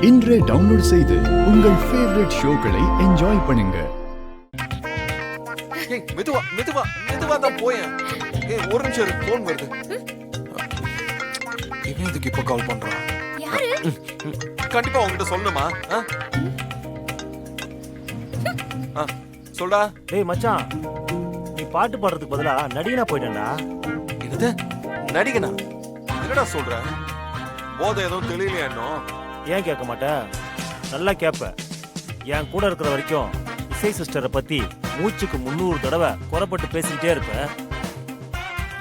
இன்றே டவுன்லோட் செய்து உங்கள் ஃபேவரட் ஷோக்களை என்ஜாய் பண்ணுங்க. ஏய் மெதுவா மெதுவா மெதுவா தான் போயேன். ஏய் ஒரு நிமிஷம் இரு, போன் வருது. இவன் எதுக்கு இப்ப கால் பண்றான்? யாரு? கண்டிப்பா உன்கிட்ட சொல்லணுமா? சொல்டா. டேய் மச்சான், நீ பாட்டு பாடுறதுக்கு பதிலா நடிகனா போயிட்டேன்டா. என்னது நடிகனா? என்னடா சொல்ற? போதை எதுவும் தெரியலையா இன்னும்? ஏன் கேட்க மாட்டேன்? நல்லா கேட்ப. என் கூட இருக்கிற வரைக்கும் இசை சிஸ்டரை பத்தி மூச்சுக்கு 300 தடவை குறைப்பட்டு பேசிக்கிட்டே இருப்ப.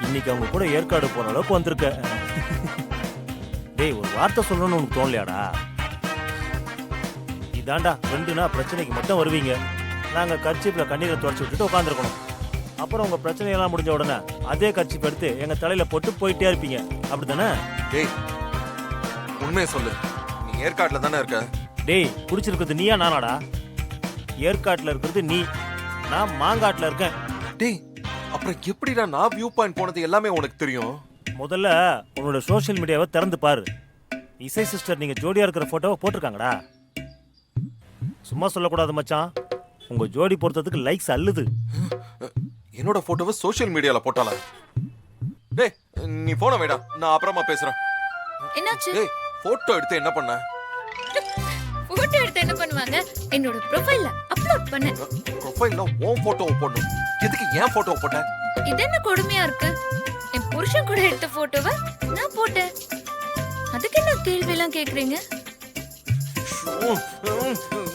இன்னைக்கு அவங்க கூட ஏற்காடு போன அளவுக்கு வந்திருக்க. டேய், ஒரு வார்த்தை சொல்லணும்னு உனக்கு தோணலையாடா? இதாண்டா ஃப்ரெண்டுனா பிரச்சனைக்கு மட்டும் வருவீங்க. நாங்க கர்ச்சீப்ல கண்ணீரை துடைச்சி விட்டுட்டு உட்காந்துருக்கணும். அப்புறம் உங்க பிரச்சனையெல்லாம் முடிஞ்ச உடனே அதே கர்ச்சீப் எடுத்து எங்க தலையில போட்டு போயிட்டே இருப்பீங்க. அப்படித்தானே? டேய் உண்மையை சொல்லு, நீ ஏற்காட்டுல தானே இருக்க? டேய், குடிச்சிருக்கிறது நீயா நானாடா? ஏற்காட்டுல இருக்கிறது நீ, நான் மாங்காட்டுல இருக்கேன். டேய் அப்புறம் எப்படிடா நான் வியூ பாயிண்ட் போனது எல்லாமே உனக்கு தெரியும்? முதல்ல உன்னோட சோஷியல் மீடியாவை திறந்து பாரு. இசை சிஸ்டர் நீங்க ஜோடியா இருக்கிற போட்டோவை போட்டிருக்காங்கடா. சும்மா சொல்லக்கூடாது மச்சான், உங்க ஜோடி பொறுத்ததுக்கு லைக்ஸ் அள்ளுது. என்னோட போட்டோவை சோஷியல் மீடியால போட்டாளா? டேய் நீ போன வைடா, நான் அப்புறமா பேசுறேன். என்னாச்சு? டேய் போட்டோ எடுத்து என்ன பண்ண? போட்டோ எடுத்து என்ன பண்ணுவாங்க? என்னோட ப்ரொஃபைல்ல அப்லோட் பண்ணேன். ப்ரொஃபைல்ல உன் போட்டோவை போடணும். எதுக்கு ஏன் போட்டோவை போட்ட? இது என்ன கொடுமையா இருக்கு? என் புருஷன் கூட எடுத்த போட்டோவை நான் போட்டேன். அதுக்கு என்ன கேள்வி எல்லாம் கேக்குறீங்க?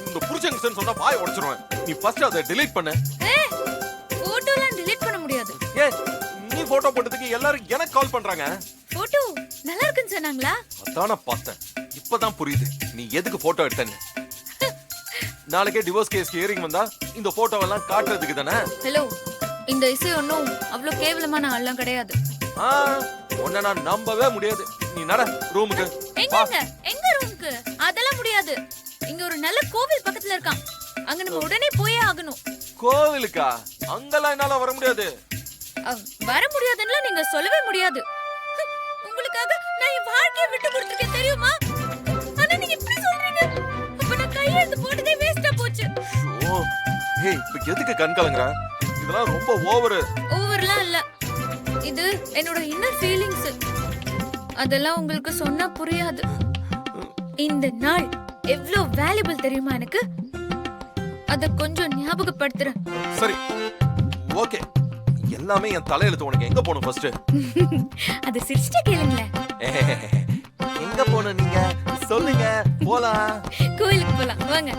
இந்த புருஷன் சொன்னா வாய் உடைச்சிருவேன். நீ ஃபர்ஸ்ட் அதை delete பண்ணு. போட்டோலாம் delete பண்ண முடியாது. ஏய் நீ போட்டோ போட்டதுக்கு எல்லாரும் எனக்கு கால் பண்றாங்க. போட்டோ நல்லா இருக்குன்னு சொன்னாங்களா? அதான பார்த்தேன். இப்பதான் புரியுது நீ எதுக்கு போட்டோ எடுத்தன்னு. நாளைக்கே டிவோர்ஸ் கேஸ் ஹியரிங் வந்தா இந்த போட்டோவெல்லாம் காட்டுறதுக்கு தானே? ஹலோ, இந்த இசை ஒன்றும் அவ்வளோ கேவலமான ஆள்லாம் கிடையாது. உன்னை நான் நம்பவே முடியாது. நீ நட ரூமுக்கு. எங்க ரூமுக்கு? அதெல்லாம் முடியாது. இங்க ஒரு நல்ல கோவில் பக்கத்துல இருக்கான். அங்க நம்ம உடனே போயே ஆகணும். கோவிலுக்கா? அங்கெல்லாம் என்னால வர முடியாது. வர முடியாதுன்னு நீங்க சொல்லவே முடியாது. உங்களுக்காக நான் என் வாழ்க்கையை விட்டு கொடுத்துருக்கேன் தெரியுமா? ஆனா நீங்க இப்படி சொல்றீங்க. அப்ப நான் கையெழுத்து போட்டதே வேஸ்டா போச்சு. ஏய் இப்ப எதுக்கு கண் கலங்கற? இதெல்லாம் ரொம்ப ஓவர்லாம் இல்ல. இது என்னோட இன்னர் ஃபீலிங்ஸ். அதெல்லாம் உங்களுக்கு சொன்னா புரியாது. இந்த நாள் எவ்ளோ வேல்யூபிள் தெரியுமா எனக்கு? அத கொஞ்சம் ஞாபகப்படுத்துறேன். சரி ஓகே, எல்லாமே என் தலையெழுத்து. உனக்கு எங்க போணும் ஃபர்ஸ்ட்? அது சிரிச்சிட்டே கேளுங்களேன். எங்க போணும் நீங்க சொல்லுங்க, போலாம். கோயிலுக்கு போலாம் வாங்க.